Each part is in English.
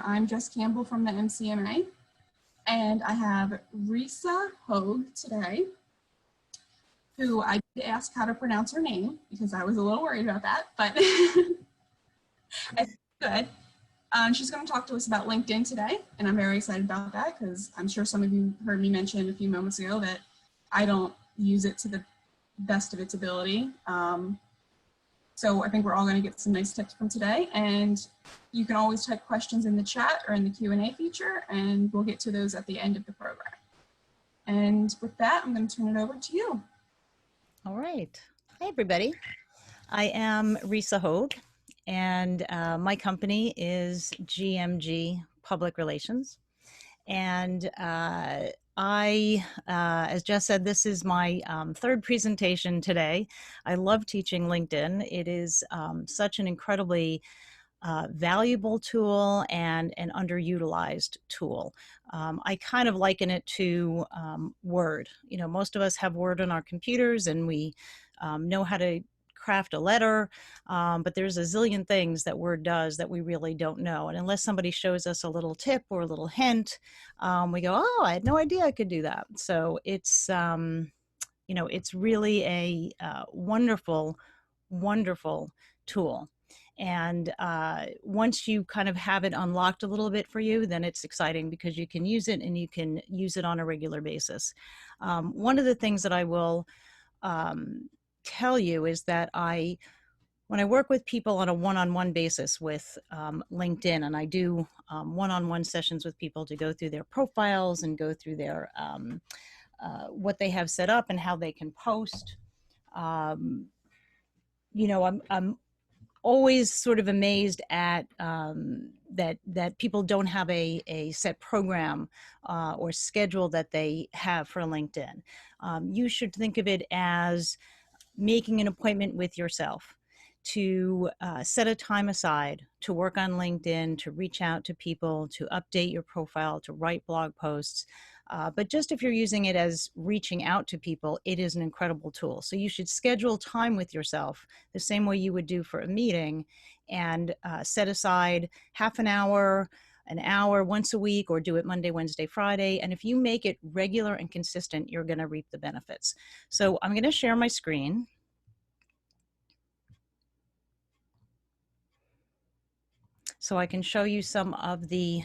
I'm Jess Campbell from the MCMA, and I have Risa Hogue today, who I did ask how to pronounce her name because I was a little worried about that, but it's good. She's going to talk to us about LinkedIn today, and I'm very excited about that because I'm sure some of you heard me mention a few moments ago that I don't use it to the best of its ability. So I think we're all going to get some nice tips from today, and you can always type questions in the chat or in the Q&A feature, and we'll get to those at the end of the program. And with that, I'm going to turn it over to you. All right. Hi, everybody. I am Risa Hogue, and my company is GMG Public Relations. And as Jess said, this is my third presentation today. I love teaching LinkedIn. It is such an incredibly valuable tool and an underutilized tool. I kind of liken it to Word. You know, most of us have Word on our computers and we know how to craft a letter, but there's a zillion things that Word does that we really don't know. And unless somebody shows us a little tip or a little hint, we go, oh, I had no idea I could do that. So it's, you know, it's really a wonderful, wonderful tool. And once you kind of have it unlocked a little bit for you, then it's exciting because you can use it and you can use it on a regular basis. One of the things that I will tell you is that when I work with people on a one-on-one basis with LinkedIn, and I do one-on-one sessions with people to go through their profiles and go through their what they have set up and how they can post, you know, I'm always sort of amazed at that people don't have a set program or schedule that they have for LinkedIn. You should think of it as making an appointment with yourself to set a time aside to work on LinkedIn, to reach out to people, to update your profile, to write blog posts. But just if you're using it as reaching out to people, it is an incredible tool. So you should schedule time with yourself the same way you would do for a meeting and set aside half an hour once a week, or do it Monday, Wednesday, Friday. And if you make it regular and consistent, you're going to reap the benefits. So I'm going to share my screen. So I can show you some of the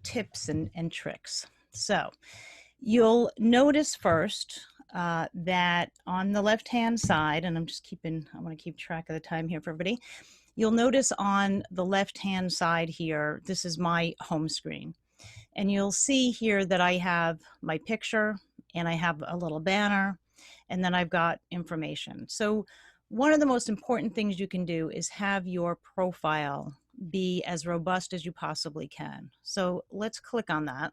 tips and tricks. So you'll notice first that on the left-hand side, and I want to keep track of the time here for everybody. You'll notice on the left-hand side here, this is my home screen. And you'll see here that I have my picture and I have a little banner, and then I've got information. So one of the most important things you can do is have your profile be as robust as you possibly can. So let's click on that.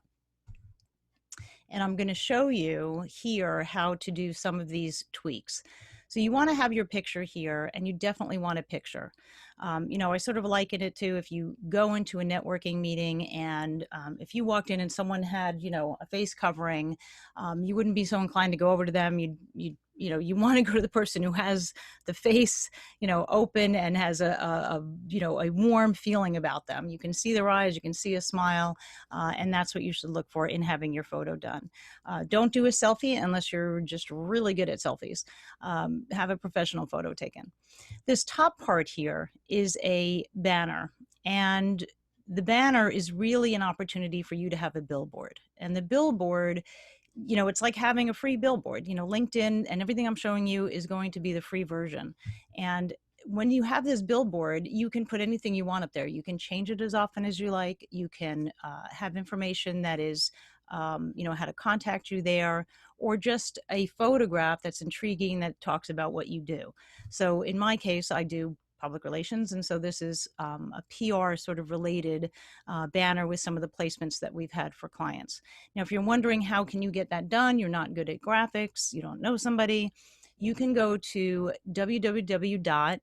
And I'm going to show you here how to do some of these tweaks. So you want to have your picture here, and you definitely want a picture. You know, I sort of liken it to if you go into a networking meeting and if you walked in and someone had, you know, a face covering, you wouldn't be so inclined to go over to them. You know, you want to go to the person who has the face, you know, open and has you know, a warm feeling about them. You can see their eyes, you can see a smile, and that's what you should look for in having your photo done. Don't do a selfie unless you're just really good at selfies. Have a professional photo taken. This top part here is a banner, and the banner is really an opportunity for you to have a billboard. And the billboard, you know, it's like having a free billboard. You know, LinkedIn and everything I'm showing you is going to be the free version. And when you have this billboard, you can put anything you want up there. You can change it as often as you like. You can have information that is, you know, how to contact you there, or just a photograph that's intriguing that talks about what you do. So in my case, I do public relations, and so this is a PR sort of related banner with some of the placements that we've had for clients. Now, if you're wondering how can you get that done, you're not good at graphics, you don't know somebody, you can go to www.canva.com,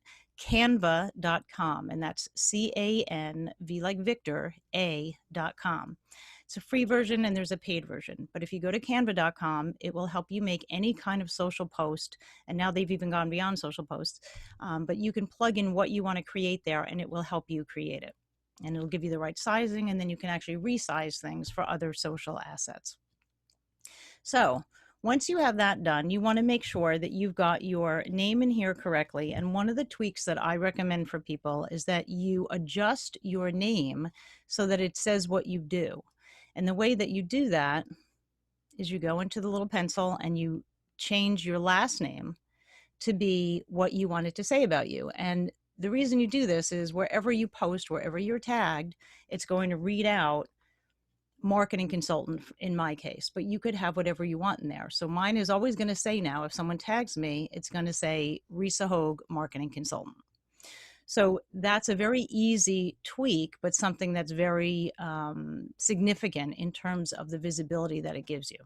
and that's C-A-N-V like Victor, A.com. It's a free version and there's a paid version. But if you go to canva.com, it will help you make any kind of social post. And now they've even gone beyond social posts. But you can plug in what you want to create there and it will help you create it. and it'll give you the right sizing, and then you can actually resize things for other social assets. So once you have that done, you want to make sure that you've got your name in here correctly. And one of the tweaks that I recommend for people is that you adjust your name so that it says what you do. And the way that you do that is you go into the little pencil and you change your last name to be what you want it to say about you. And the reason you do this is wherever you post, wherever you're tagged, it's going to read out marketing consultant in my case, but you could have whatever you want in there. So mine is always going to say, now if someone tags me, it's going to say Risa Hogue, marketing consultant. So that's a very easy tweak, but something that's very significant in terms of the visibility that it gives you.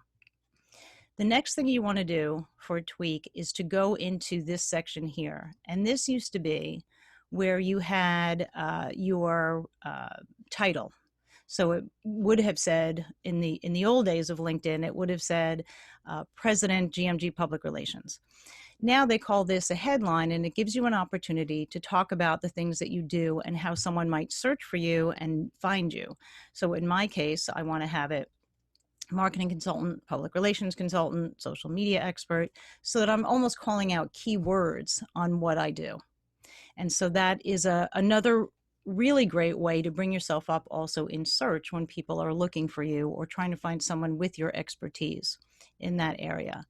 The next thing you want to do for a tweak is to go into this section here. And this used to be where you had your title. So it would have said in the old days of LinkedIn, it would have said President GMG Public Relations. Now they call this a headline, and it gives you an opportunity to talk about the things that you do and how someone might search for you and find you. So in my case, I want to have it marketing consultant, public relations consultant, social media expert, so that I'm almost calling out keywords on what I do. And so that is another really great way to bring yourself up also in search when people are looking for you or trying to find someone with your expertise in that area.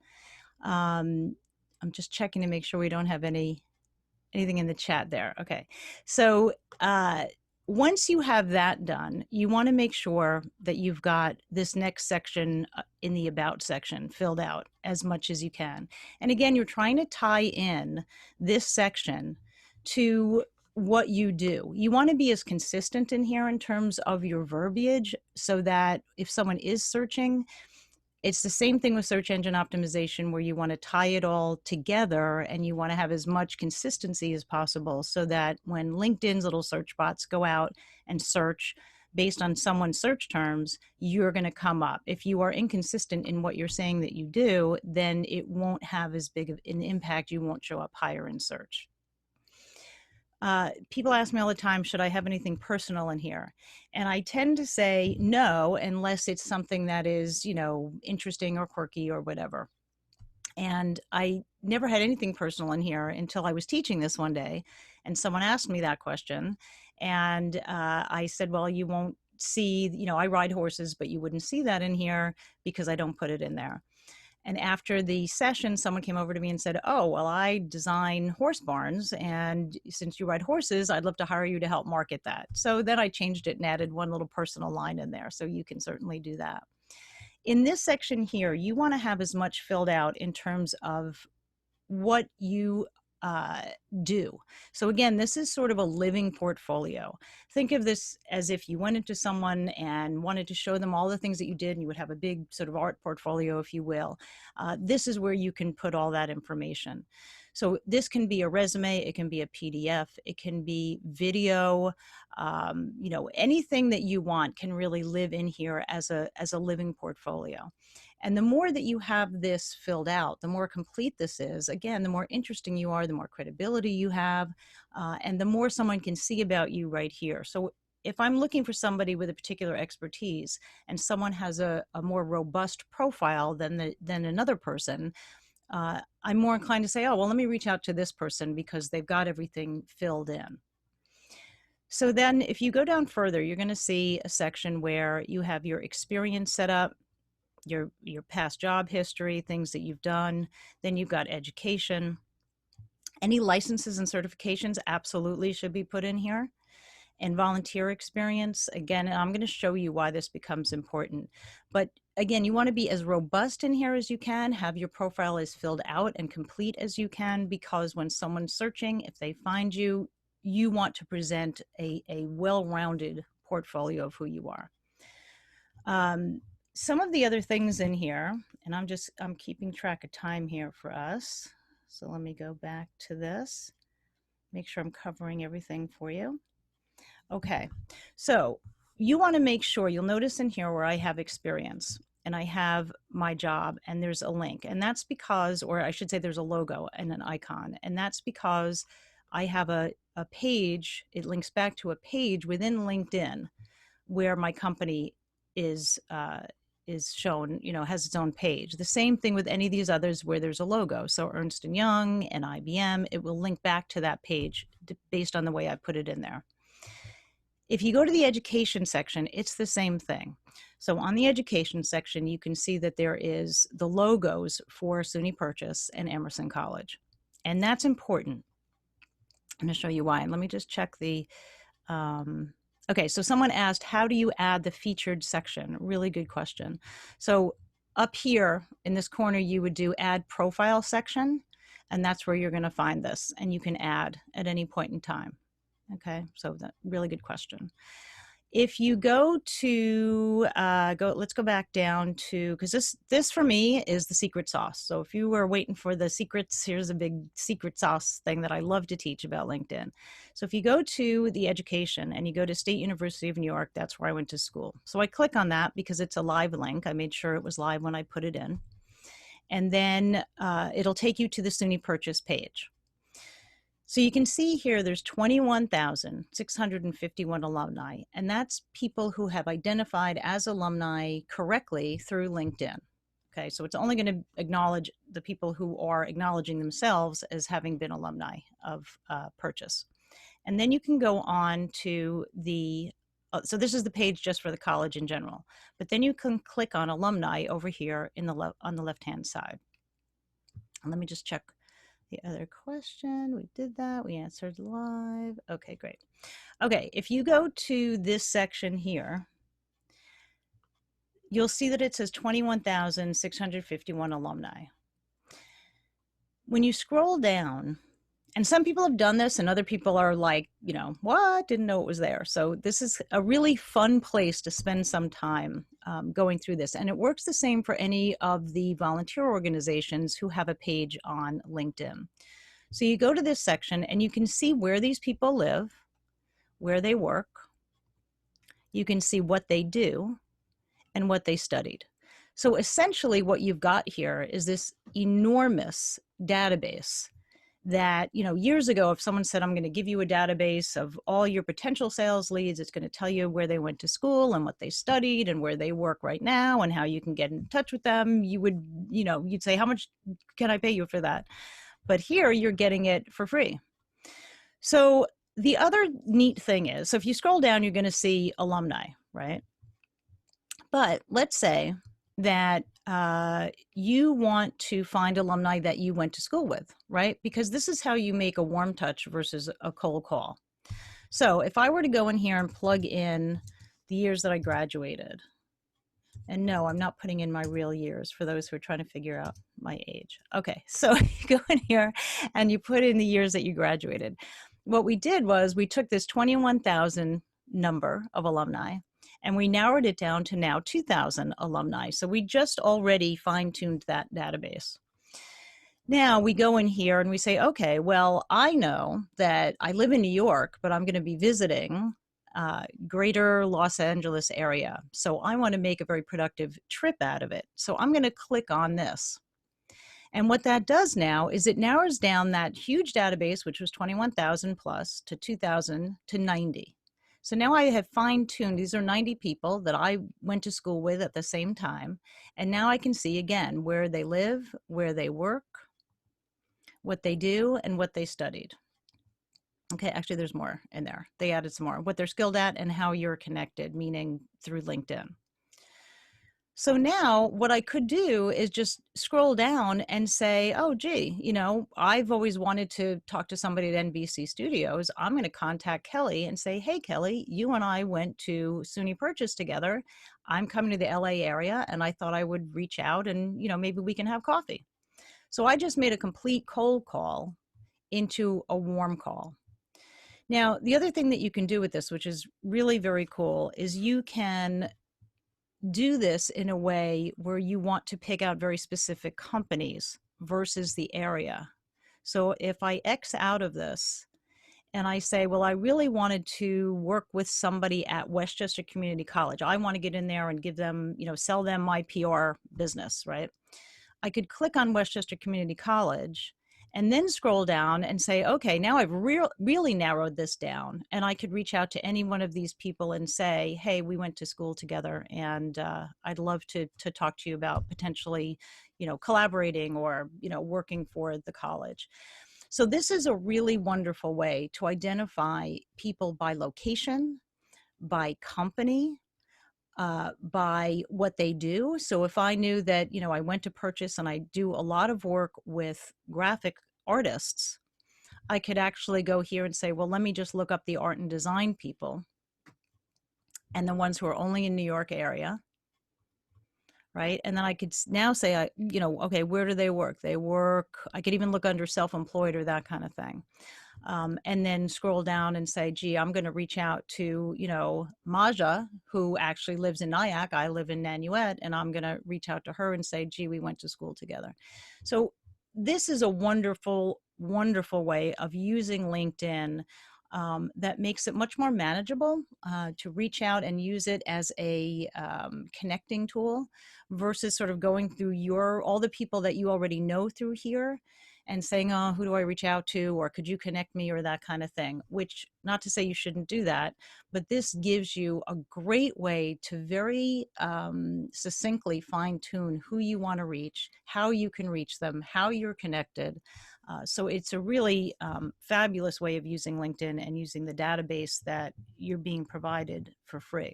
I'm just checking to make sure we don't have anything in the chat there. Okay. So once you have that done, you want to make sure that you've got this next section in the About section filled out as much as you can. And again, you're trying to tie in this section to what you do. You want to be as consistent in here in terms of your verbiage so that if someone is searching, it's the same thing with search engine optimization, where you want to tie it all together and you want to have as much consistency as possible so that when LinkedIn's little search bots go out and search based on someone's search terms, you're going to come up. If you are inconsistent in what you're saying that you do, then it won't have as big of an impact. You won't show up higher in search. People ask me all the time, should I have anything personal in here? And I tend to say no, unless it's something that is, interesting or quirky or whatever. And I never had anything personal in here until I was teaching this one day. And someone asked me that question. And I said, well, you won't see, I ride horses, but you wouldn't see that in here because I don't put it in there. And after the session, someone came over to me and said, oh, well, I design horse barns. And since you ride horses, I'd love to hire you to help market that. So then I changed it and added one little personal line in there. So you can certainly do that. In this section here, you want to have as much filled out in terms of what you do. So again, this is sort of a living portfolio. Think of this as if you went into someone and wanted to show them all the things that you did, and you would have a big sort of art portfolio, if you will. This is where you can put all that information. So this can be a resume, it can be a PDF, it can be video, anything that you want can really live in here as a living portfolio. And the more that you have this filled out, the more complete this is. Again, the more interesting you are, the more credibility you have, and the more someone can see about you right here. So if I'm looking for somebody with a particular expertise and someone has a more robust profile than another person, I'm more inclined to say, oh, well, let me reach out to this person because they've got everything filled in. So then if you go down further, you're going to see a section where you have your experience set up, your past job history, things that you've done. Then you've got education. Any licenses and certifications absolutely should be put in here. And volunteer experience, again, and I'm going to show you why this becomes important. But again, you want to be as robust in here as you can, have your profile as filled out and complete as you can, because when someone's searching, if they find you, you want to present a well-rounded portfolio of who you are. Some of the other things in here, and I'm keeping track of time here for us. So let me go back to this, make sure I'm covering everything for you. Okay, so you want to make sure, you'll notice in here where I have experience and I have my job and there's a link, and that's because, or I should say there's a logo and an icon, and that's because I have a a page, it links back to a page within LinkedIn where my company is shown, has its own page. The same thing with any of these others where there's a logo. So Ernst & Young and IBM, it will link back to that page based on the way I put it in there. If you go to the education section, it's the same thing. So on the education section, you can see that there is the logos for SUNY Purchase and Emerson College. And that's important. I'm going to show you why. And let me just check the, okay, so someone asked, how do you add the featured section? Really good question. So up here in this corner, you would do add profile section, and that's where you're going to find this. And you can add at any point in time. Okay, so that really good question. If you go to, let's go back down to, because this for me is the secret sauce. So if you were waiting for the secrets, here's a big secret sauce thing that I love to teach about LinkedIn. So if you go to the education and you go to State University of New York, that's where I went to school. So I click on that because it's a live link. I made sure it was live when I put it in. And then it'll take you to the SUNY Purchase page. So you can see here there's 21,651 alumni, and that's people who have identified as alumni correctly through LinkedIn. Okay, so it's only going to acknowledge the people who are acknowledging themselves as having been alumni of Purchase. And then you can go on to the, so this is the page just for the college in general, but then you can click on alumni over here in the on the left-hand side. And let me just check the other question. We did that. We answered live. Okay, great. Okay, if you go to this section here, you'll see that it says 21,651 alumni. When you scroll down, and some people have done this and other people are like, what? Didn't know it was there. So this is a really fun place to spend some time going through this. And it works the same for any of the volunteer organizations who have a page on LinkedIn. So you go to this section and you can see where these people live, where they work. You can see what they do and what they studied. So essentially what you've got here is this enormous database that, years ago, if someone said, I'm going to give you a database of all your potential sales leads, it's going to tell you where they went to school and what they studied and where they work right now and how you can get in touch with them, you would, you'd say, how much can I pay you for that? But here you're getting it for free. So the other neat thing is, so if you scroll down, you're going to see alumni, right? But let's say that you want to find alumni that you went to school with, right? Because this is how you make a warm touch versus a cold call. So if I were to go in here and plug in the years that I graduated, and no, I'm not putting in my real years for those who are trying to figure out my age. Okay, so you go in here and you put in the years that you graduated. What we did was we took this 21,000 number of alumni and we narrowed it down to now 2,000 alumni. So we just already fine-tuned that database. Now we go in here and we say, okay, well, I know that I live in New York, but I'm going to be visiting greater Los Angeles area. So I want to make a very productive trip out of it. So I'm going to click on this. And what that does now is it narrows down that huge database, which was 21,000 plus, to 2,000 to 90. So now I have fine-tuned, these are 90 people that I went to school with at the same time. And now I can see again where they live, where they work, what they do, and what they studied. Okay, actually there's more in there. They added some more, what they're skilled at and how you're connected, meaning through LinkedIn. So now what I could do is just scroll down and say, oh, gee, I've always wanted to talk to somebody at NBC Studios. I'm going to contact Kelly and say, hey, Kelly, you and I went to SUNY Purchase together. I'm coming to the LA area and I thought I would reach out and, maybe we can have coffee. So I just made a complete cold call into a warm call. Now, the other thing that you can do with this, which is really very cool, is you can do this in a way where you want to pick out very specific companies versus the area. So if I X out of this and I say, well, I really wanted to work with somebody at Westchester Community College. I want to get in there and give them, sell them my PR business, right? I could click on Westchester Community College and then scroll down and say, okay, now I've really narrowed this down, and I could reach out to any one of these people and say, hey, we went to school together, and I'd love to talk to you about potentially, collaborating or, working for the college. So this is a really wonderful way to identify people by location, by company, by what they do. So if I knew that, I went to purchase and I do a lot of work with graphic artists, I could actually go here and say, well, let me just look up the art and design people and the ones who are only in New York area. Right. And then I could now say, okay, where do they work? I could even look under self-employed or that kind of thing. And then scroll down and say, gee, I'm going to reach out to, Maja, who actually lives in Nyack. I live in Nanuet, and I'm going to reach out to her and say, gee, we went to school together. So this is a wonderful, wonderful way of using LinkedIn that makes it much more manageable to reach out and use it as a connecting tool versus sort of going through all the people that you already know through here and saying, oh, who do I reach out to? Or could you connect me, or that kind of thing, which, not to say you shouldn't do that, but this gives you a great way to very succinctly fine tune who you want to reach, how you can reach them, how you're connected. So it's a really fabulous way of using LinkedIn and using the database that you're being provided for free.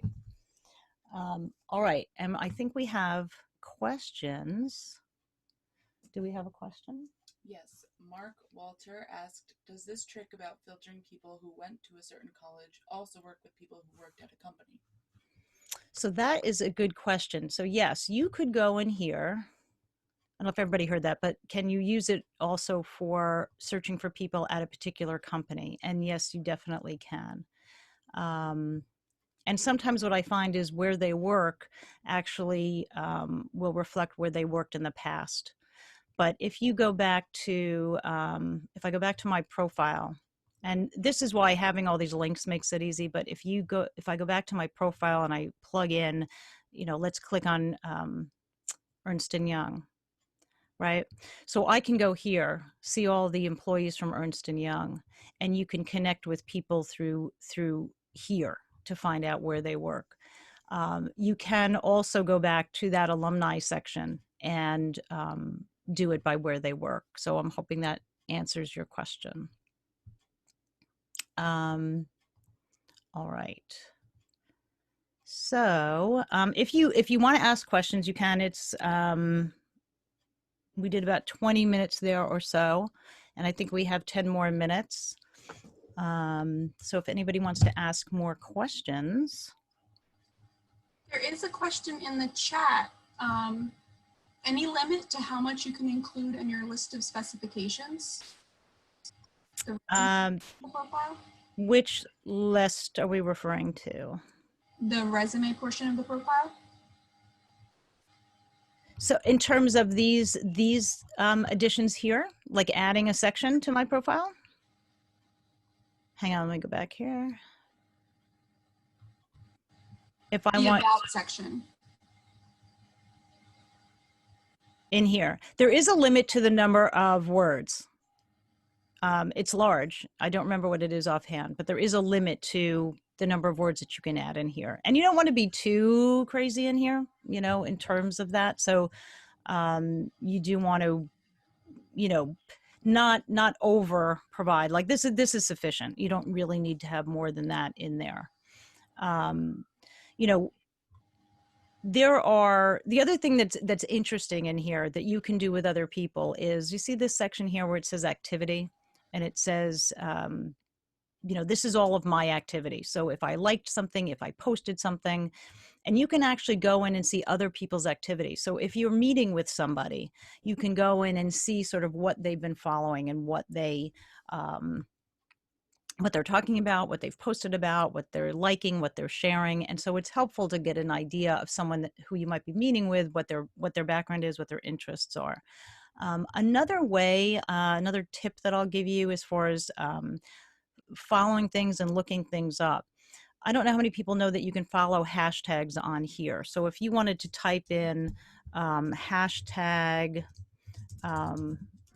All right, and I think we have questions. Do we have a question? Yes, Mark Walter asked, does this trick about filtering people who went to a certain college also work with people who worked at a company? So that is a good question. So yes, you could go in here. I don't know if everybody heard that, but can you use it also for searching for people at a particular company? And yes, you definitely can. And sometimes what I find is where they work actually will reflect where they worked in the past. But if you go back to, if I go back to my profile, and this is why having all these links makes it easy, but if I go back to my profile and I plug in, let's click on Ernst & Young, right? So I can go here, see all the employees from Ernst & Young, and you can connect with people through here to find out where they work. You can also go back to that alumni section and do it by where they work. So I'm hoping that answers your question. All right. So if you want to ask questions, you can. It's we did about 20 minutes there or so, and I think we have 10 more minutes. So if anybody wants to ask more questions. There is a question in the chat. Any limit to how much you can include in your list of specifications? Profile? Which list are we referring to? The resume portion of the profile? So in terms of these additions here, like adding a section to my profile? Hang on, let me go back here. If I want about section. In here, there is a limit to the number of words. It's large. I don't remember what it is offhand, but there is a limit to the number of words that you can add in here. And you don't want to be too crazy in here, in terms of that. So you do want to, not over provide. Like this is sufficient. You don't really need to have more than that in there. The other thing that's interesting in here that you can do with other people is, you see this section here where it says activity, and it says, this is all of my activity. So if I liked something, if I posted something, and you can actually go in and see other people's activity. So if you're meeting with somebody, you can go in and see sort of what they've been following and what they're talking about, what they've posted about, what they're liking, what they're sharing. And so it's helpful to get an idea of someone who you might be meeting with, what their background is, what their interests are. Another way, another tip that I'll give you as far as following things and looking things up. I don't know how many people know that you can follow hashtags on here. So if you wanted to type in hashtag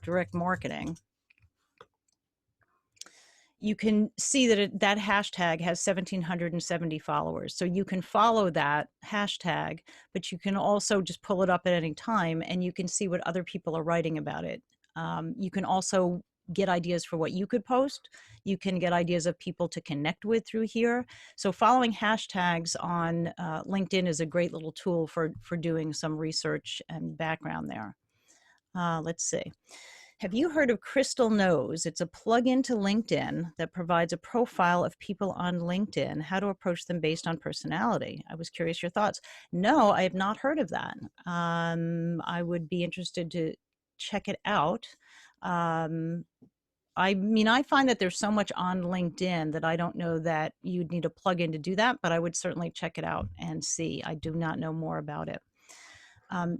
direct marketing, you can see that that hashtag has 1,770 followers. So you can follow that hashtag, but you can also just pull it up at any time and you can see what other people are writing about it. You can also get ideas for what you could post. You can get ideas of people to connect with through here. So following hashtags on LinkedIn is a great little tool for doing some research and background there. Let's see. Have you heard of Crystal Knows? It's a plugin to LinkedIn that provides a profile of people on LinkedIn, how to approach them based on personality. I was curious your thoughts. No, I have not heard of that. I would be interested to check it out. I mean, I find that there's so much on LinkedIn that I don't know that you'd need a plugin to do that, but I would certainly check it out and see. I do not know more about it.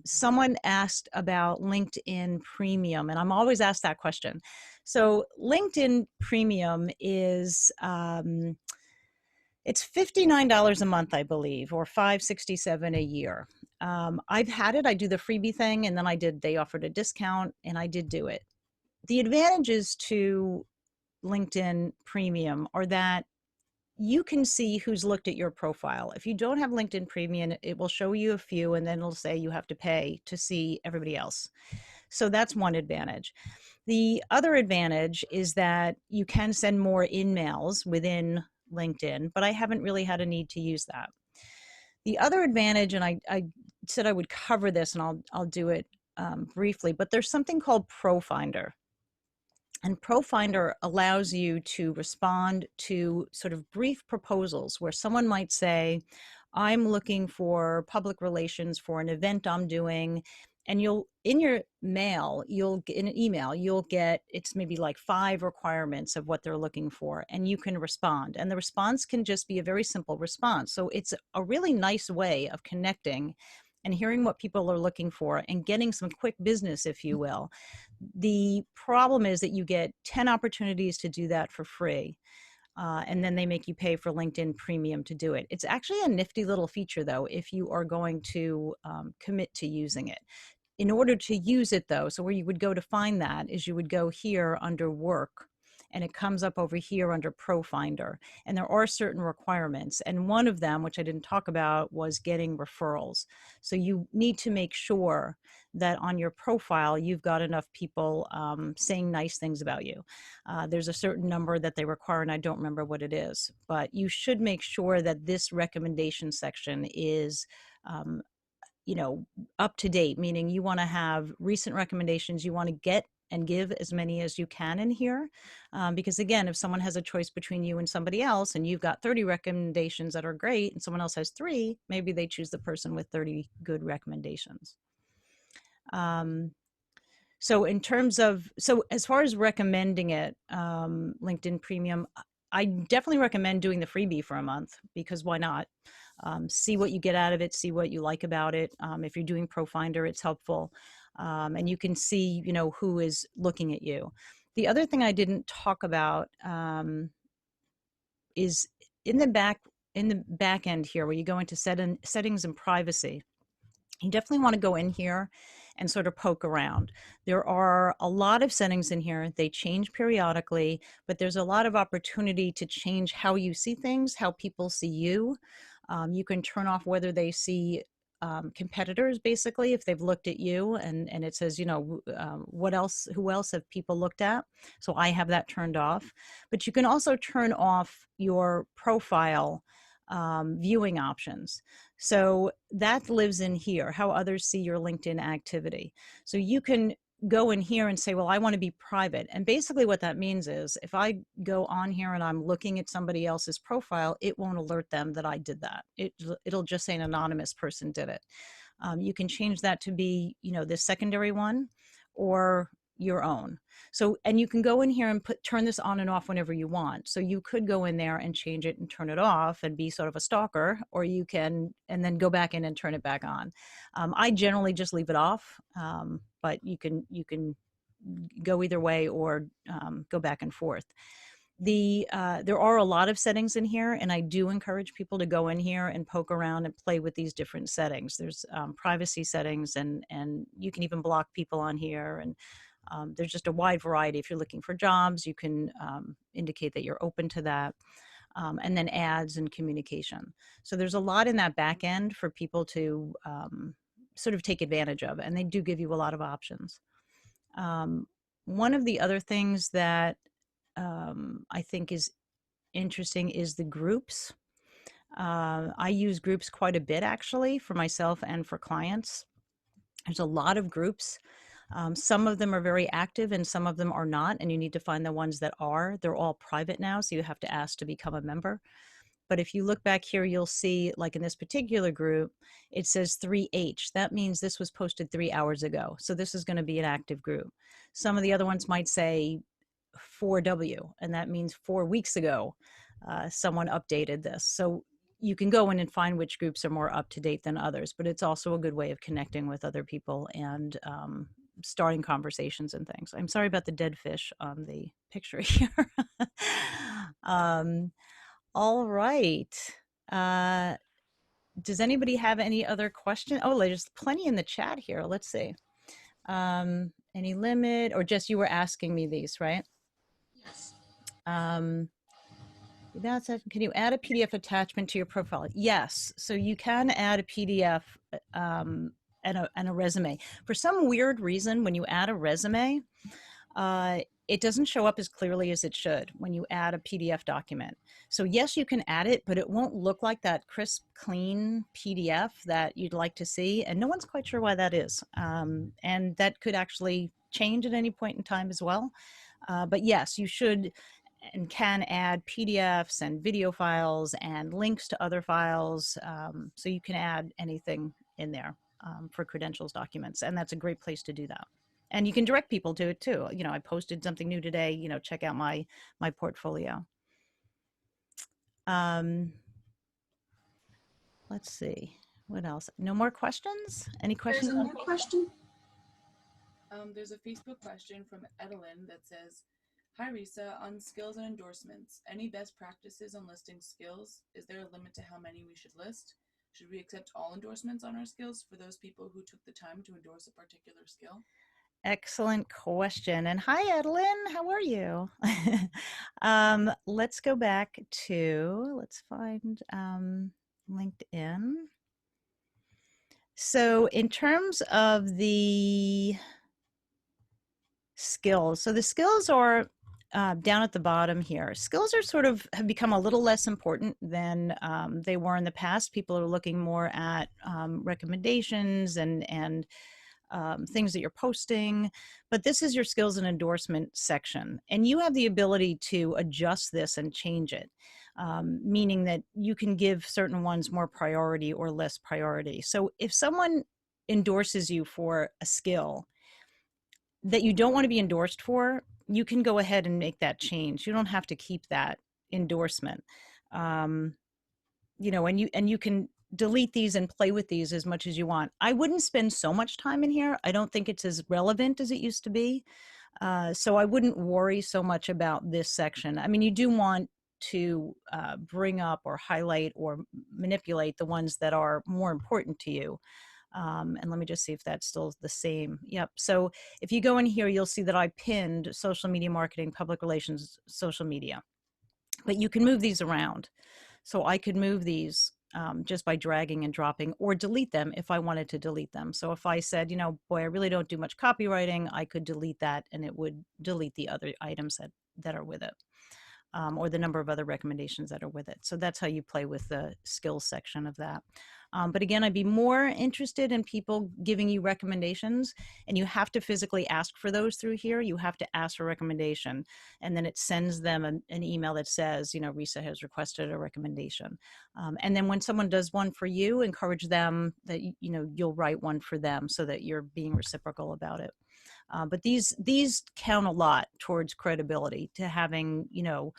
Someone asked about LinkedIn Premium, and I'm always asked that question. So LinkedIn Premium is, it's $59 a month, I believe, or $567 a year. I've had it. I do the freebie thing, and then they offered a discount, and I did do it. The advantages to LinkedIn Premium are that you can see who's looked at your profile. If you don't have LinkedIn Premium, it will show you a few and then it'll say you have to pay to see everybody else. So that's one advantage. The other advantage is that you can send more emails within LinkedIn, but I haven't really had a need to use that. The other advantage, and I said I would cover this and I'll do it briefly, but there's something called Profinder. And Profinder allows you to respond to sort of brief proposals where someone might say, I'm looking for public relations for an event I'm doing. And in your mail, in an email, you'll get, it's maybe like 5 requirements of what they're looking for, and you can respond. And the response can just be a very simple response. So it's a really nice way of connecting and hearing what people are looking for and getting some quick business, if you will. The problem is that you get 10 opportunities to do that for free. And then they make you pay for LinkedIn Premium to do it. It's actually a nifty little feature, though, if you are going to commit to using it. In order to use it, though, so where you would go to find that is you would go here under Work, and it comes up over here under Profinder. And there are certain requirements. And one of them, which I didn't talk about, was getting referrals. So you need to make sure that on your profile, you've got enough people saying nice things about you. There's a certain number that they require, and I don't remember what it is. But you should make sure that this recommendation section is up to date, meaning you want to have recent recommendations. You want to get and give as many as you can in here. Because again, if someone has a choice between you and somebody else and you've got 30 recommendations that are great and someone else has 3, maybe they choose the person with 30 good recommendations. So as far as recommending it, LinkedIn Premium, I definitely recommend doing the freebie for a month, because why not? See what you get out of it, see what you like about it. If you're doing Profinder, it's helpful. And you can see, who is looking at you. The other thing I didn't talk about is in the back end here, where you go into settings and privacy. You definitely want to go in here and sort of poke around. There are a lot of settings in here. They change periodically, but there's a lot of opportunity to change how you see things, how people see you. You can turn off whether they see competitors, basically, if they've looked at you, and it says, who else have people looked at? So I have that turned off. But you can also turn off your profile viewing options. So that lives in here, how others see your LinkedIn activity. So you can go in here and say, well, I want to be private. And basically what that means is if I go on here and I'm looking at somebody else's profile, it won't alert them that I did that. It'll just say an anonymous person did it. You can change that to be, the secondary one or your own. So, and you can go in here and turn this on and off whenever you want. So you could go in there and change it and turn it off and be sort of a stalker, or you can, and then go back in and turn it back on. I generally just leave it off, but you can go either way or go back and forth. There are a lot of settings in here, and I do encourage people to go in here and poke around and play with these different settings. There's privacy settings, and you can even block people on here, and There's just a wide variety. If you're looking for jobs, you can indicate that you're open to that. And then ads and communication. So there's a lot in that back end for people to sort of take advantage of, and they do give you a lot of options. One of the other things that I think is interesting is the groups. I use groups quite a bit actually for myself and for clients. There's a lot of groups. Some of them are very active and some of them are not, and you need to find the ones that are. They're all private now, so you have to ask to become a member. But if you look back here, you'll see, like in this particular group, it says 3H. That means this was posted 3 hours ago. So this is going to be an active group. Some of the other ones might say 4W, and that means 4 weeks ago, someone updated this. So you can go in and find which groups are more up to date than others, but it's also a good way of connecting with other people and starting conversations and things. I'm sorry about the dead fish on the picture here. All right. Does anybody have any other question? Oh, there's plenty in the chat here. Let's see. Any limit, or just you were asking me these, right? Yes. Can you add a PDF attachment to your profile? Yes. So you can add a PDF and a resume. For some weird reason, when you add a resume, it doesn't show up as clearly as it should when you add a PDF document. So yes, you can add it, but it won't look like that crisp, clean PDF that you'd like to see. And no one's quite sure why that is. And that could actually change at any point in time as well. But yes, you should and can add PDFs and video files and links to other files. So you can add anything in there for credentials documents. And that's a great place to do that. And you can direct people to it too. You know, I posted something new today, you know, check out my portfolio. Let's see, what else? No more questions? Any questions? There's another question. There's a Facebook question from Edelyn that says, "Hi Risa, on skills and endorsements, any best practices on listing skills? Is there a limit to how many we should list? Should we accept all endorsements on our skills for those people who took the time to endorse a particular skill?" Excellent question. And hi, Edelyn, how are you? Let's go back to, let's find LinkedIn. So in terms of the skills, so the skills are down at the bottom here. Skills are sort of have become a little less important than they were in the past. People are looking more at recommendations and things that you're posting, but this is your skills and endorsement section. And you have the ability to adjust this and change it, meaning that you can give certain ones more priority or less priority. So if someone endorses you for a skill that you don't want to be endorsed for, you can go ahead and make that change. You don't have to keep that endorsement. You know, and you can delete these and play with these as much as you want. I wouldn't spend so much time in here. I don't think it's as relevant as it used to be. So I wouldn't worry so much about this section. I mean, you do want to bring up or highlight or manipulate the ones that are more important to you. And let me just see if that's still the same. Yep. So if you go in here, you'll see that I pinned social media marketing, public relations, social media. But you can move these around. So I could move these just by dragging and dropping, or delete them if I wanted to delete them. So if I said, you know, boy, I really don't do much copywriting, I could delete that and it would delete the other items that are with it, or the number of other recommendations that are with it. So that's how you play with the skills section of that. But again, I'd be more interested in people giving you recommendations, and you have to physically ask for those through here. You have to ask for a recommendation, and then it sends them an email that says, you know, Risa has requested a recommendation. And then when someone does one for you, encourage them that, you know, you'll write one for them so that you're being reciprocal about it. But these count a lot towards credibility, to having, you know,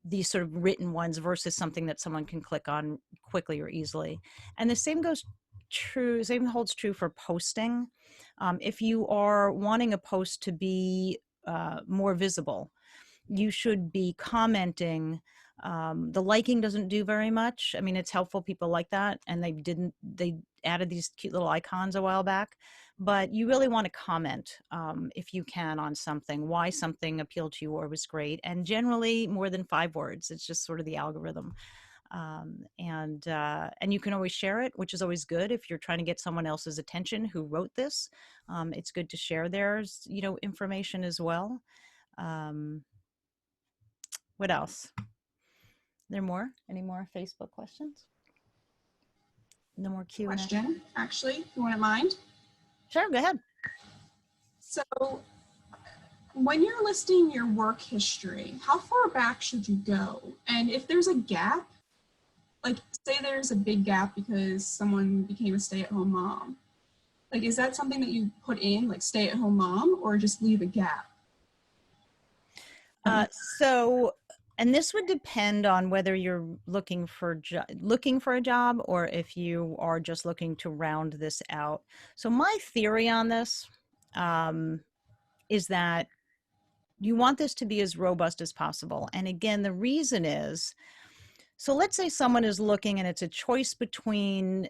these sort of written ones versus something that someone can click on quickly or easily. And the same holds true for posting. If you are wanting a post to be more visible, you should be commenting The liking doesn't do very much. I mean, it's helpful. People like that. And they added these cute little icons a while back, but you really want to comment, if you can, on something, why something appealed to you or was great. And generally more than 5 words. It's just sort of the algorithm. And you can always share it, which is always good if you're trying to get someone else's attention who wrote this. It's good to share theirs, information as well. What else? There more? Any more Facebook questions? No more Q&A? Question, actually, if you wouldn't mind. Sure, go ahead. So when you're listing your work history, how far back should you go? And if there's a gap, like say there's a big gap because someone became a stay-at-home mom, like is that something that you put in, like stay-at-home mom, or just leave a gap? And this would depend on whether you're looking for a job or if you are just looking to round this out. So my theory on this is that you want this to be as robust as possible. And again, the reason is, so let's say someone is looking and it's a choice between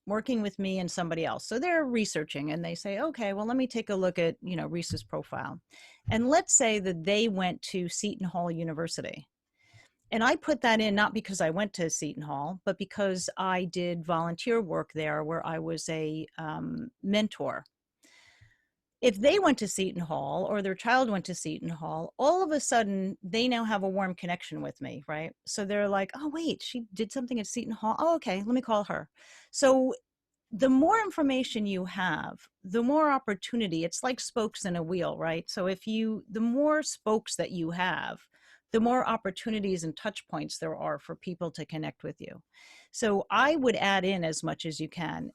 working with me and somebody else. So they're researching and they say, okay, well, let me take a look at, Risa's profile. And let's say that they went to Seton Hall University. And I put that in not because I went to Seton Hall, but because I did volunteer work there where I was a mentor. If they went to Seton Hall or their child went to Seton Hall, all of a sudden they now have a warm connection with me, right? So they're like, oh, wait, she did something at Seton Hall. Oh, okay, let me call her. So the more information you have, the more opportunity. It's like spokes in a wheel, right? So the more spokes that you have, the more opportunities and touch points there are for people to connect with you. So I would add in as much as you can.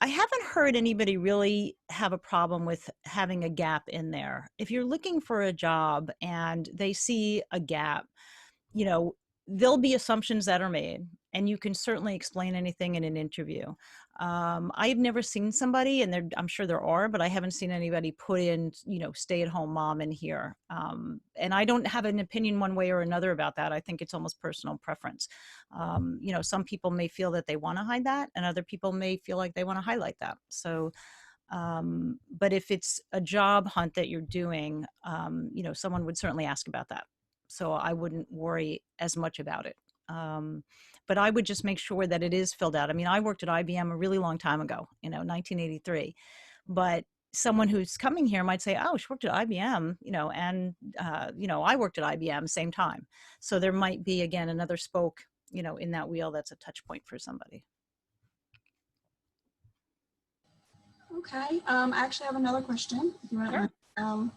I haven't heard anybody really have a problem with having a gap in there. If you're looking for a job and they see a gap, there'll be assumptions that are made, and you can certainly explain anything in an interview. I've never seen somebody, and I'm sure there are, but I haven't seen anybody put in, stay-at-home mom in here. And I don't have an opinion one way or another about that. I think it's almost personal preference. Some people may feel that they want to hide that, and other people may feel like they want to highlight that. So, but if it's a job hunt that you're doing, someone would certainly ask about that. So I wouldn't worry as much about it. But I would just make sure that it is filled out. I mean, I worked at IBM a really long time ago, 1983, but someone who's coming here might say, oh, she worked at IBM, and, I worked at IBM same time. So there might be, again, another spoke, in that wheel that's a touch point for somebody. Okay, I actually have another question, if you want to. Sure.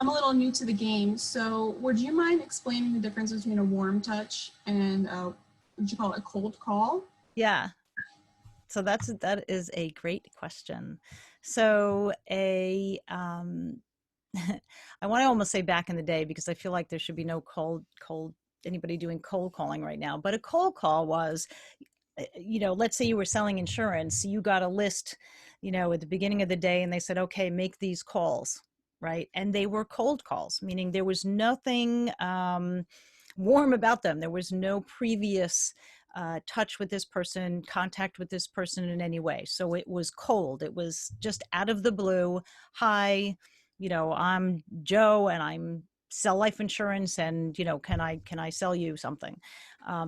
I'm a little new to the game, so would you mind explaining the difference between a warm touch and would you call it a cold call? Yeah. So that is a great question. So I want to almost say back in the day, because I feel like there should be no anybody doing cold calling right now. But a cold call was, let's say you were selling insurance, you got a list, at the beginning of the day, and they said, okay, make these calls. Right. And they were cold calls, meaning there was nothing warm about them. There was no previous touch with this person, contact with this person in any way. So it was cold. It was just out of the blue. Hi, I'm Joe and I'm sell life insurance, and can I sell you something?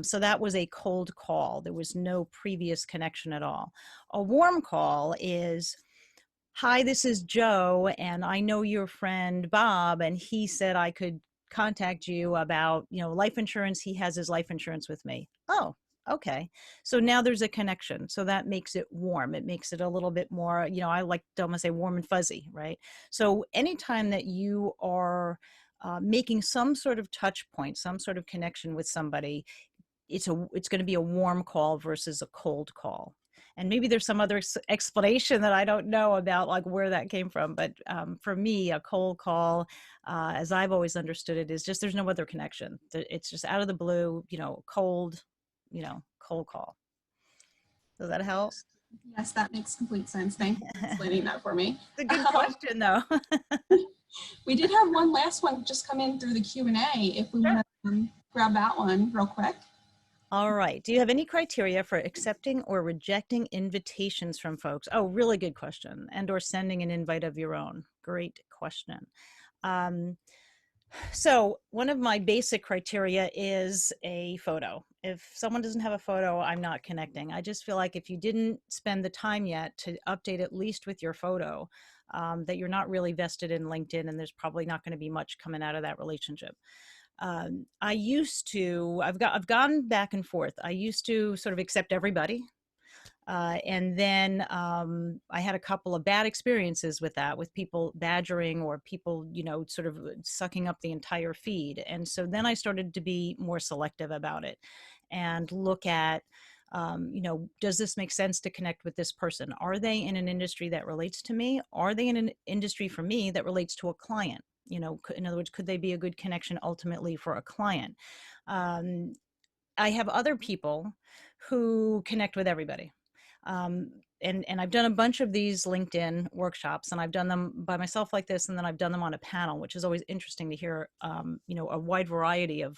So that was a cold call. There was no previous connection at all. A warm call is, hi, this is Joe, and I know your friend Bob, and he said I could contact you about, life insurance. He has his life insurance with me. Oh, okay. So now there's a connection. So that makes it warm. It makes it a little bit more, I like to almost say warm and fuzzy, right? So anytime that you are making some sort of touch point, some sort of connection with somebody, it's going to be a warm call versus a cold call. And maybe there's some other explanation that I don't know about, like where that came from. But for me, a cold call, as I've always understood it, is just there's no other connection. It's just out of the blue, cold call. Does that help? Yes, that makes complete sense. Thank you for explaining that for me. It's a good question, though. We did have one last one just come in through the Q&A if we want to grab that one real quick. All right. Do you have any criteria for accepting or rejecting invitations from folks? Oh, really good question. And or sending an invite of your own. Great question. So one of my basic criteria is a photo. If someone doesn't have a photo, I'm not connecting. I just feel like if you didn't spend the time yet to update at least with your photo, that you're not really vested in LinkedIn, and there's probably not going to be much coming out of that relationship. I've gone back and forth. I used to sort of accept everybody. And then I had a couple of bad experiences with that, with people badgering or people, sort of sucking up the entire feed. And so then I started to be more selective about it and look at, does this make sense to connect with this person? Are they in an industry that relates to me? Are they in an industry for me that relates to a client? In other words, could they be a good connection ultimately for a client? I have other people who connect with everybody. And I've done a bunch of these LinkedIn workshops, and I've done them by myself like this, and then I've done them on a panel, which is always interesting to hear, a wide variety of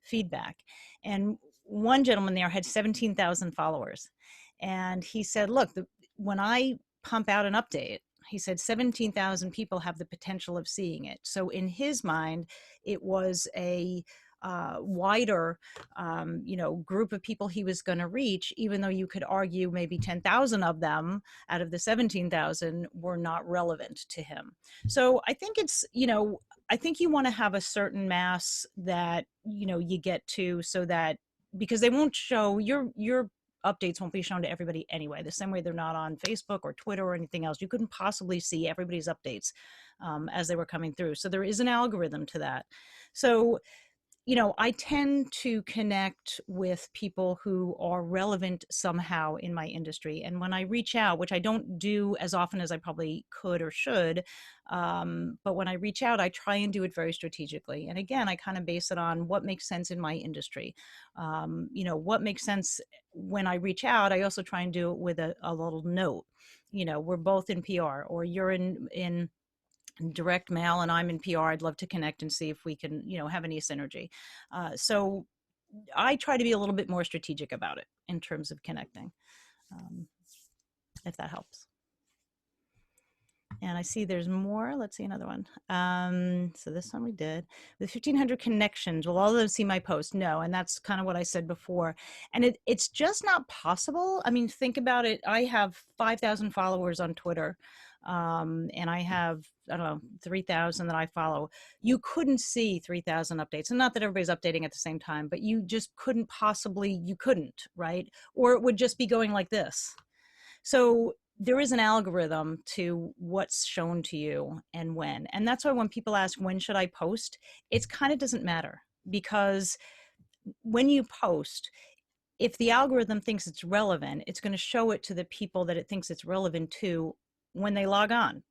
feedback. And one gentleman there had 17,000 followers, and he said, "Look, when I pump out an update," he said, 17,000 people have the potential of seeing it. So in his mind, it was a wider, group of people he was going to reach, even though you could argue maybe 10,000 of them out of the 17,000 were not relevant to him. So I think I think you want to have a certain mass that, you get to, so that, because they won't show your updates won't be shown to everybody anyway, the same way they're not on Facebook or Twitter or anything else. You couldn't possibly see everybody's updates as they were coming through. So there is an algorithm to that. So I tend to connect with people who are relevant somehow in my industry. And when I reach out, which I don't do as often as I probably could or should, but when I reach out, I try and do it very strategically. And again, I kind of base it on what makes sense in my industry. What makes sense when I reach out. I also try and do it with a little note. We're both in PR, or you're in direct mail and I'm in PR. I'd love to connect and see if we can, have any synergy. So I try to be a little bit more strategic about it in terms of connecting, if that helps. And I see there's more. Let's see another one. So this one we did. With 1,500 connections, will all of them see my post? No. And that's kind of what I said before. And it's just not possible. I mean, think about it. I have 5,000 followers on Twitter. And I have, 3,000 that I follow. You couldn't see 3,000 updates. And not that everybody's updating at the same time, but you just couldn't, right? Or it would just be going like this. So there is an algorithm to what's shown to you and when. And that's why when people ask, when should I post? It kind of doesn't matter, because when you post, if the algorithm thinks it's relevant, it's going to show it to the people that it thinks it's relevant to when they log on.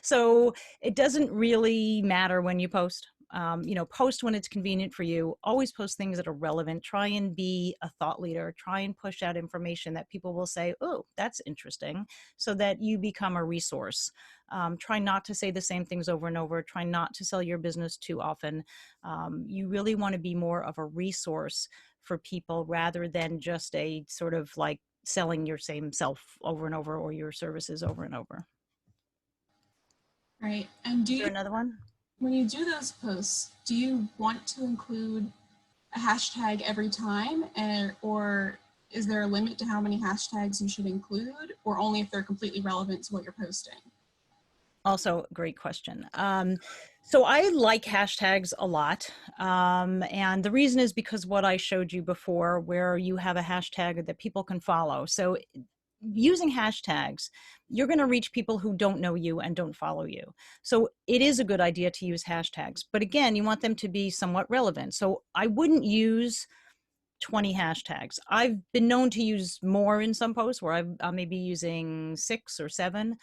So it doesn't really matter when you post. Post when it's convenient for you. Always post things that are relevant. Try and be a thought leader. Try and push out information that people will say, oh, that's interesting, so that you become a resource. Try not to say the same things over and over. Try not to sell your business too often. You really want to be more of a resource for people rather than just a sort of like selling your same self over and over, or your services over and over. Right. And Is there another one? When you do those posts, do you want to include a hashtag every time, or is there a limit to how many hashtags you should include, or only if they're completely relevant to what you're posting? Also, great question. So I like hashtags a lot. And the reason is because what I showed you before, where you have a hashtag that people can follow. So using hashtags, you're going to reach people who don't know you and don't follow you. So it is a good idea to use hashtags. But again, you want them to be somewhat relevant. So I wouldn't use 20 hashtags. I've been known to use more in some posts where I may be using 6 or 7,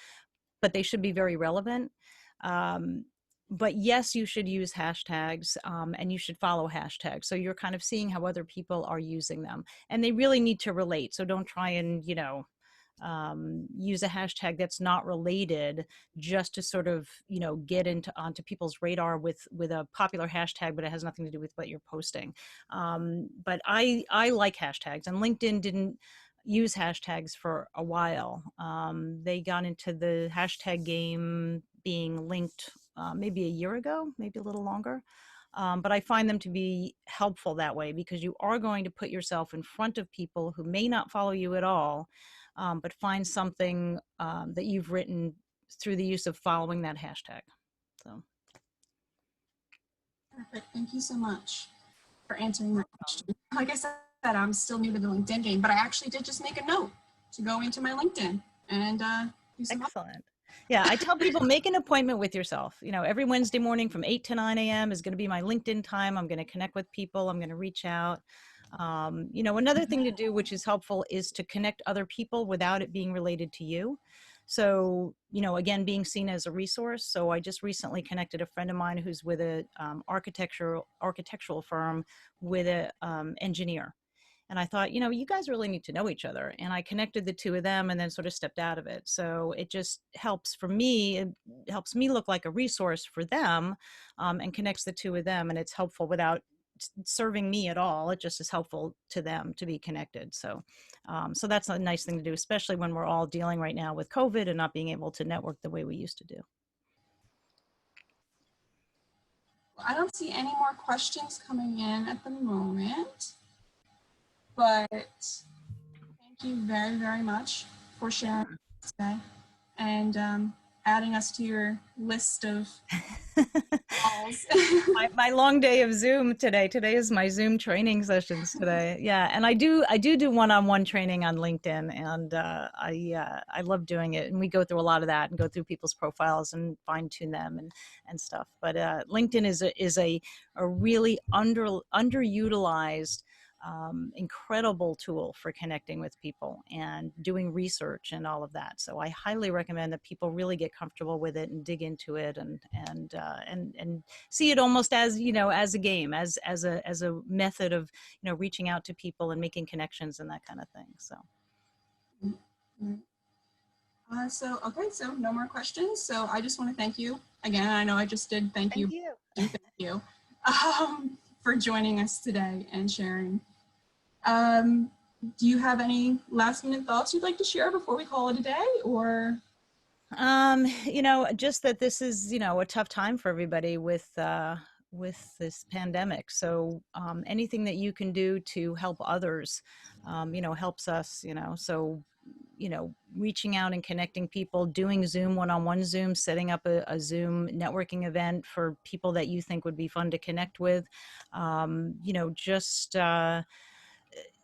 but they should be very relevant. But yes, you should use hashtags, and you should follow hashtags. So you're kind of seeing how other people are using them, and they really need to relate. So don't try and, use a hashtag that's not related, just to sort of, get onto people's radar with a popular hashtag, but it has nothing to do with what you're posting. But I like hashtags, and LinkedIn didn't use hashtags for a while. They got into the hashtag game being linked maybe a year ago, maybe a little longer. But I find them to be helpful that way, because you are going to put yourself in front of people who may not follow you at all, but find something that you've written through the use of following that hashtag. So. Perfect. Thank you so much for answering that question. Like I said, I'm still new to the LinkedIn game, but I actually did just make a note to go into my LinkedIn and do some. Excellent. Yeah, I tell people, make an appointment with yourself. Every Wednesday morning from 8 to 9 a.m. is going to be my LinkedIn time. I'm going to connect with people. I'm going to reach out. Another thing to do, which is helpful, is to connect other people without it being related to you. So, again, being seen as a resource. So I just recently connected a friend of mine who's with a architectural firm with a engineer. And I thought, you guys really need to know each other. And I connected the two of them and then sort of stepped out of it. So it just helps for me. It helps me look like a resource for them, and connects the two of them. And it's helpful without serving me at all. It just is helpful to them to be connected. So, so that's a nice thing to do, especially when we're all dealing right now with COVID and not being able to network the way we used to do. Well, I don't see any more questions coming in at the moment, but thank you very, very much for sharing today and adding us to your list of calls. my long day of Zoom today. Today is my Zoom training sessions today. Yeah, and I do one-on-one training on LinkedIn, and I love doing it. And we go through a lot of that and go through people's profiles and fine tune them and stuff. But LinkedIn is a really underutilized, incredible tool for connecting with people and doing research and all of that. So I highly recommend that people really get comfortable with it and dig into it and see it almost as, as a game, as a method of, reaching out to people and making connections and that kind of thing. So. So no more questions. So I just want to thank you again. I know I just did. Thank you. Thank you for joining us today and sharing. Do you have any last minute thoughts you'd like to share before we call it a day, or? Just that this is, a tough time for everybody with this pandemic. So anything that you can do to help others, helps us, so, reaching out and connecting people, doing Zoom, one-on-one Zoom, setting up a Zoom networking event for people that you think would be fun to connect with,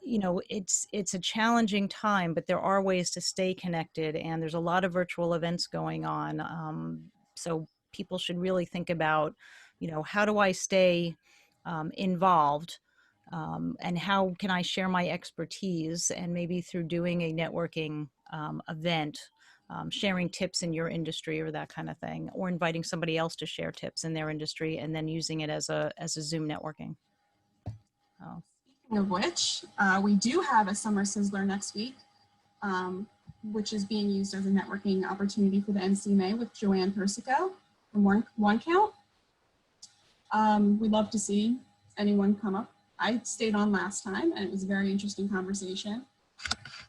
it's a challenging time, but there are ways to stay connected, and there's a lot of virtual events going on. So people should really think about, how do I stay involved, and how can I share my expertise, and maybe through doing a networking event, sharing tips in your industry or that kind of thing, or inviting somebody else to share tips in their industry and then using it as a Zoom networking. Oh. Speaking of which, we do have a Summer Sizzler next week, which is being used as a networking opportunity for the NCMA with Joanne Persico from One Count. We'd love to see anyone come up. I stayed on last time and it was a very interesting conversation.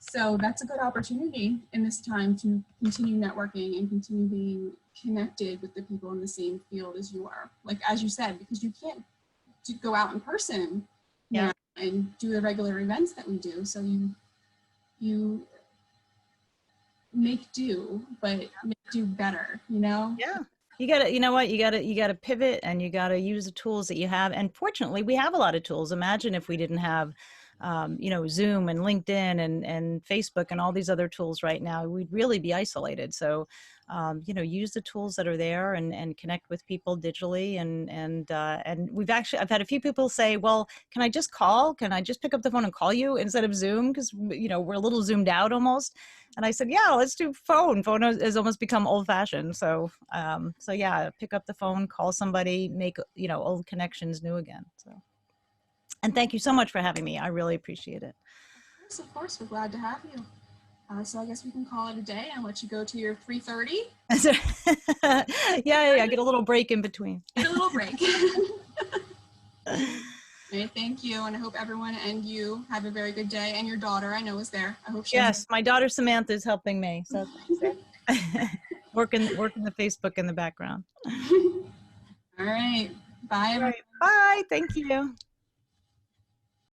So that's a good opportunity in this time to continue networking and continue being connected with the people in the same field as you are. Like, as you said, because you can't go out in person. Yeah. And do the regular events that we do. So you make do, but make do better, Yeah. You gotta, you gotta pivot, and you gotta use the tools that you have. And fortunately, we have a lot of tools. Imagine if we didn't have, Zoom and LinkedIn and Facebook and all these other tools right now, we'd really be isolated. So, use the tools that are there and connect with people digitally. And I've had a few people say, well, can I just call? Can I just pick up the phone and call you instead of Zoom? Because, we're a little zoomed out almost. And I said, yeah, let's do phone. Phone has almost become old fashioned. So, yeah, pick up the phone, call somebody, make, old connections new again. So, and thank you so much for having me. I really appreciate it. Of course, we're glad to have you. So I guess we can call it a day and let you go to your 3:30. Yeah, get a little break in between. Get a little break. Right, thank you, and I hope everyone and you have a very good day. And your daughter, I know, is there. I hope she. Yes, my daughter Samantha is helping me, so working the Facebook in the background. All right, bye. All right, bye. Thank you.